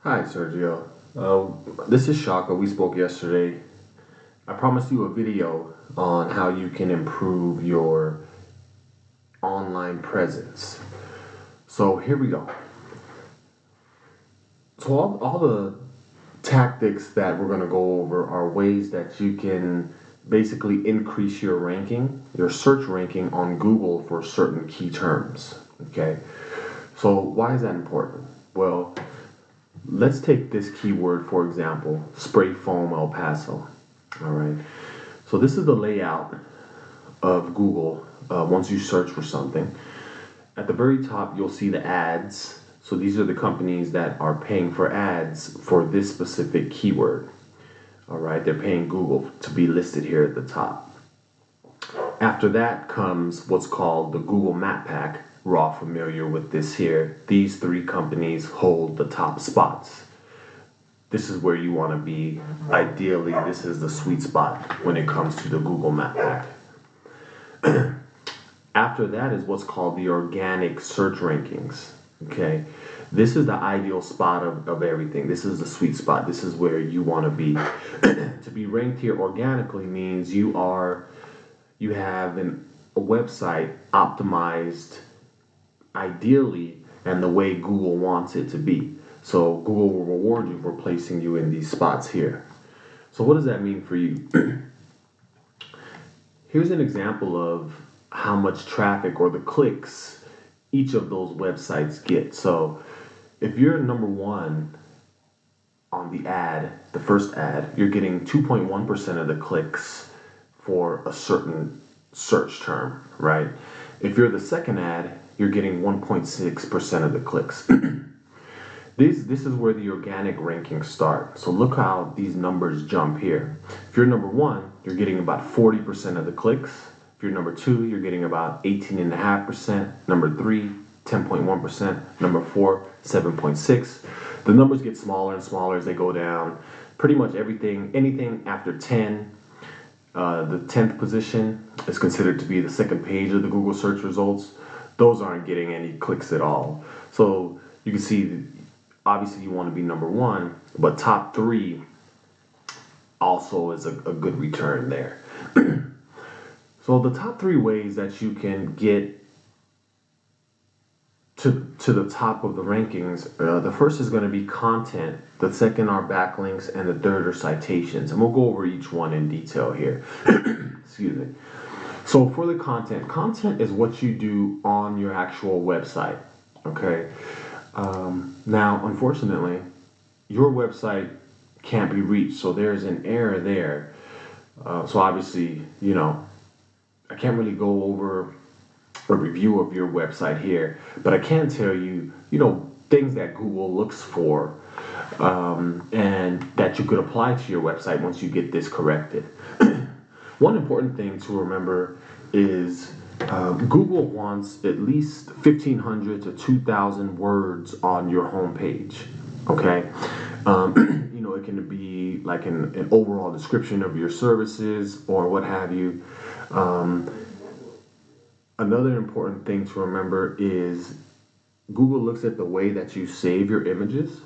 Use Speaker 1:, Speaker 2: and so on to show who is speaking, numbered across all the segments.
Speaker 1: Hi, Sergio. This is Shaka. We spoke yesterday. I promised you a video on how you can improve your online presence. So here we go. So all the tactics that we're going to go over are ways that you can basically increase your ranking, your search ranking on Google for certain key terms. Okay. So why is that important? Well, let's take this keyword, for example, spray foam El Paso. All right. So this is the layout of Google once you search for something. At the very top, you'll see the ads. So these are the companies that are paying for ads for this specific keyword. All right. They're paying Google to be listed here at the top. After that comes what's called the Google Map Pack. We're all familiar with this here. These three companies hold the top spots. This is where you want to be. Ideally, this is the sweet spot when it comes to the Google Map Pack. After that is what's called the organic search rankings. Okay, this is the ideal spot of everything. This is the sweet spot. This is where you want to be. To be ranked here organically means you have a website optimized ideally and the way Google wants it to be. So Google will reward you for placing you in these spots here. So what does that mean for you? Here's an example of how much traffic or the clicks each of those websites get. So if you're number one on the ad, the first ad, you're getting 2.1% of the clicks for a certain search term, right? If you're the second ad, you're getting 1.6% of the clicks. This is where the organic rankings start. So look how these numbers jump here. If you're number one, you're getting about 40% of the clicks. If you're number two, you're getting about 18.5%. Number three, 10.1%. Number four, 7.6%. The numbers get smaller and smaller as they go down. Pretty much anything after 10, the 10th position is considered to be the second page of the Google search results. Those aren't getting any clicks at all. So you can see, obviously you want to be number one, but top three also is a good return there. So the top three ways that you can get to the top of the rankings, the first is going to be content, the second are backlinks, and the third are citations. And we'll go over each one in detail here. Excuse me. So for the content is what you do on your actual website. Okay. Now, unfortunately, your website can't be reached, so there's an error there. So obviously, I can't really go over a review of your website here, but I can tell you, things that Google looks for, and that you could apply to your website once you get this corrected. One important thing to remember is Google wants at least 1,500 to 2,000 words on your homepage. Okay, it can be like an overall description of your services or what have you. Another important thing to remember is Google looks at the way that you save your images.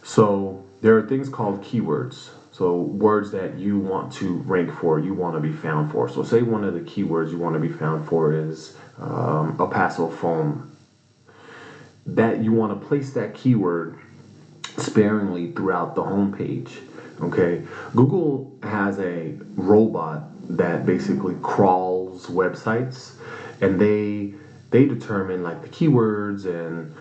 Speaker 1: So there are things called keywords. So words that you want to rank for, you want to be found for. So say one of the keywords you want to be found for is El Paso foam. That you want to place that keyword sparingly throughout the homepage. Okay, Google has a robot that basically crawls websites, and they determine like the keywords, and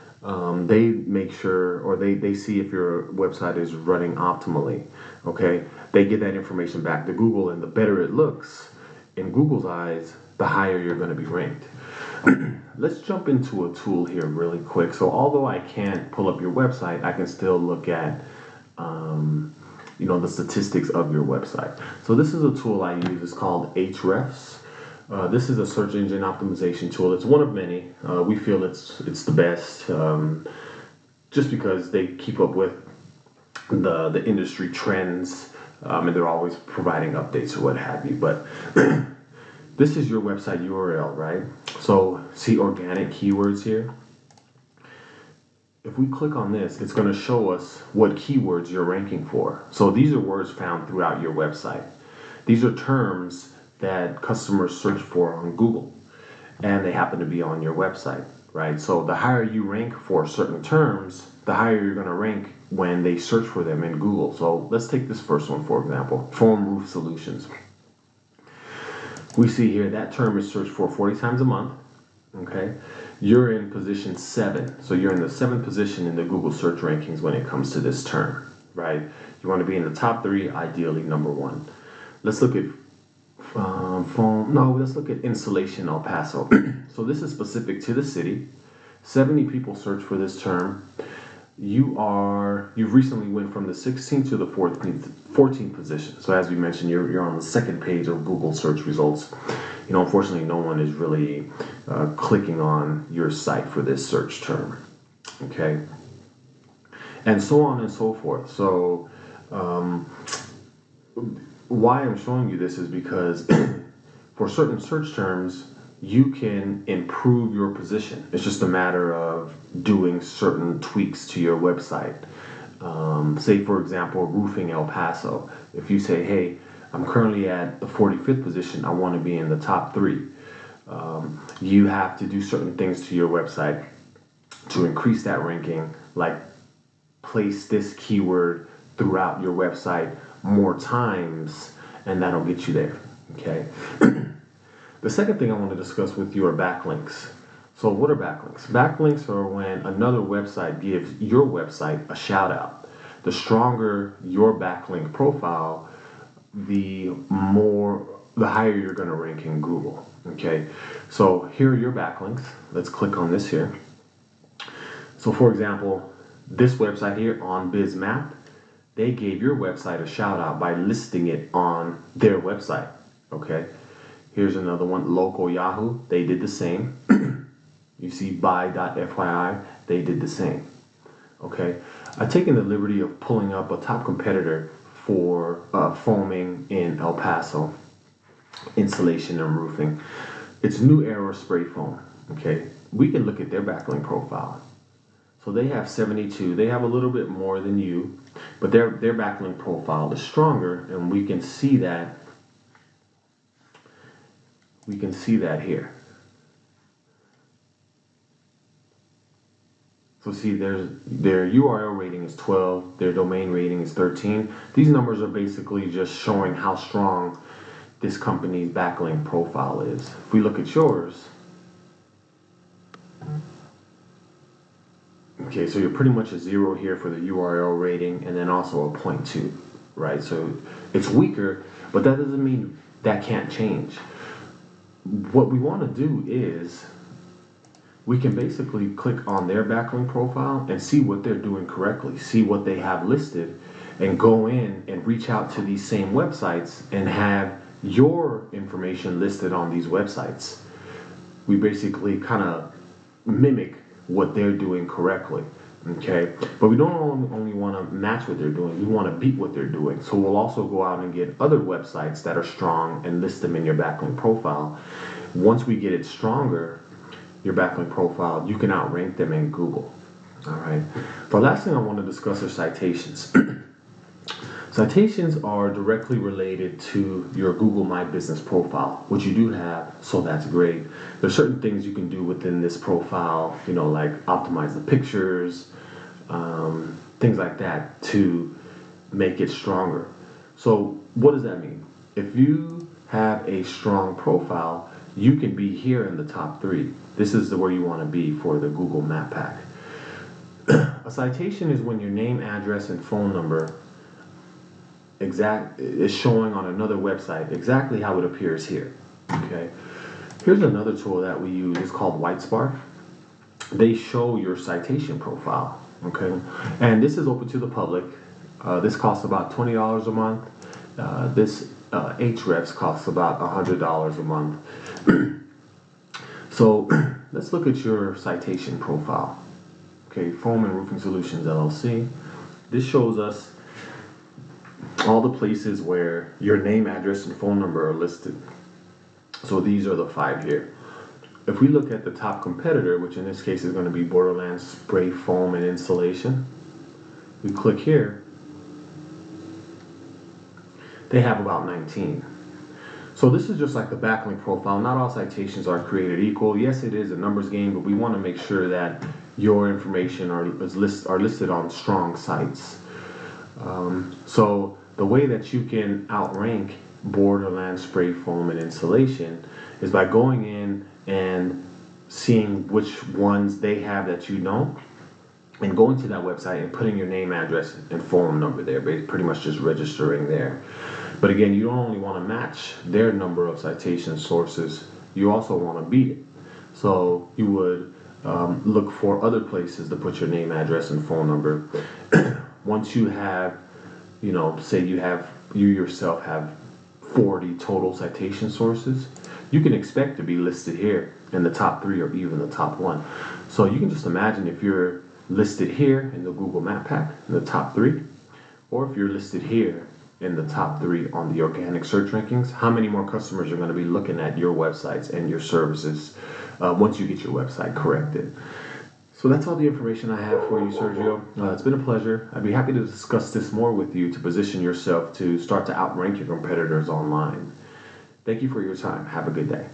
Speaker 1: they make sure, or they see if your website is running optimally. Okay, they get that information back to Google, and the better it looks in Google's eyes, the higher you're going to be ranked. Let's jump into a tool here really quick. So although I can't pull up your website, I can still look at the statistics of your website. So this is a tool I use. It's called Ahrefs. This is a search engine optimization tool. It's one of many. We feel it's the best, just because they keep up with the industry trends, and they're always providing updates or what have you. But this is your website URL, right? So see organic keywords here. if we click on this, it's going to show us what keywords you're ranking for. So these are words found throughout your website. These are terms that customers search for on Google, and they happen to be on your website, right? So the higher you rank for certain terms, the higher you're going to rank when they search for them in Google. So let's take this first one, for example, Foam Roof Solutions. We see here that term is searched for 40 times a month. Okay, you're in position 7, so you're in the 7th position in the Google search rankings when it comes to this term, right? You want to be in the top 3, ideally number 1. Let's look at let's look at insulation El Paso. So this is specific to the city. 70 people search for this term. You've recently went from the 16th to the 14th position. So as we mentioned, you're on the 2nd page of Google search results. Unfortunately, no one is really clicking on your site for this search term. Okay, and so on and so forth. So why I'm showing you this is because for certain search terms, you can improve your position. It's just a matter of doing certain tweaks to your website. Say, for example, roofing El Paso. If you say, hey, I'm currently at the 45th position, I want to be in the top 3. You have to do certain things to your website to increase that ranking, like place this keyword throughout your website more times, and that'll get you there. Okay. The second thing I want to discuss with you are backlinks. So what are backlinks? Backlinks are when another website gives your website a shout out. The stronger your backlink profile, the higher you're going to rank in Google. Okay. So here are your backlinks. Let's click on this here. So for example, this website here on BizMap, they gave your website a shout out by listing it on their website. Okay. Here's another one, Local Yahoo. They did the same. You see buy.fyi, they did the same. Okay. I've taken the liberty of pulling up a top competitor for foaming in El Paso, insulation and roofing. It's New Era Spray Foam. Okay. We can look at their backlink profile. So they have 72. They have a little bit more than you, but their backlink profile is stronger, and we can see that. We can see that here. So see, their URL rating is 12, their domain rating is 13. These numbers are basically just showing how strong this company's backlink profile is. If we look at yours, okay, so you're pretty much a 0 here for the URL rating, and then also a 0.2, right? So it's weaker, but that doesn't mean that can't change. What we want to do is we can basically click on their backlink profile and see what they're doing correctly, see what they have listed, and go in and reach out to these same websites and have your information listed on these websites. We basically kind of mimic what they're doing correctly. Okay, but we don't only want to match what they're doing, we want to beat what they're doing. So we'll also go out and get other websites that are strong and list them in your backlink profile. Once we get it stronger, your backlink profile, you can outrank them in Google. All right. The last thing I want to discuss are citations. Citations are directly related to your Google My Business profile, which you do have, so that's great. There's certain things you can do within this profile, like optimize the pictures, things like that to make it stronger. So what does that mean? If you have a strong profile, you can be here in the top 3. This is where you want to be for the Google Map Pack. A citation is when your name, address, and phone number is showing on another website exactly how it appears here. Okay. Here's another tool that we use. It's called Whitespark. They show your citation profile. Okay, and this is open to the public. This costs about $20 a month. This Hrefs costs about $100 a month. So let's look at your citation profile. Okay, Foam and Roofing Solutions LLC. This shows us all the places where your name, address, and phone number are listed. So these are the 5 here. if we look at the top competitor, which in this case is going to be Borderland Spray Foam and Insulation, we click here, they have about 19. So this is just like the backlink profile. Not all citations are created equal. Yes, it is a numbers game, but we want to make sure that your information are listed on strong sites. So the way that you can outrank Borderland Spray Foam and Insulation is by going in and seeing which ones they have that you know, and going to that website and putting your name, address, and phone number there, pretty much just registering there. But again, you don't only want to match their number of citation sources, you also want to beat it. So you would look for other places to put your name, address, and phone number. Once you have, say you yourself have 40 total citation sources, you can expect to be listed here in the top 3 or even the top 1. So you can just imagine if you're listed here in the Google Map Pack in the top 3, or if you're listed here in the top 3 on the organic search rankings, how many more customers are going to be looking at your websites and your services once you get your website corrected. So that's all the information I have for you, Sergio. It's been a pleasure. I'd be happy to discuss this more with you to position yourself to start to outrank your competitors online. Thank you for your time. Have a good day.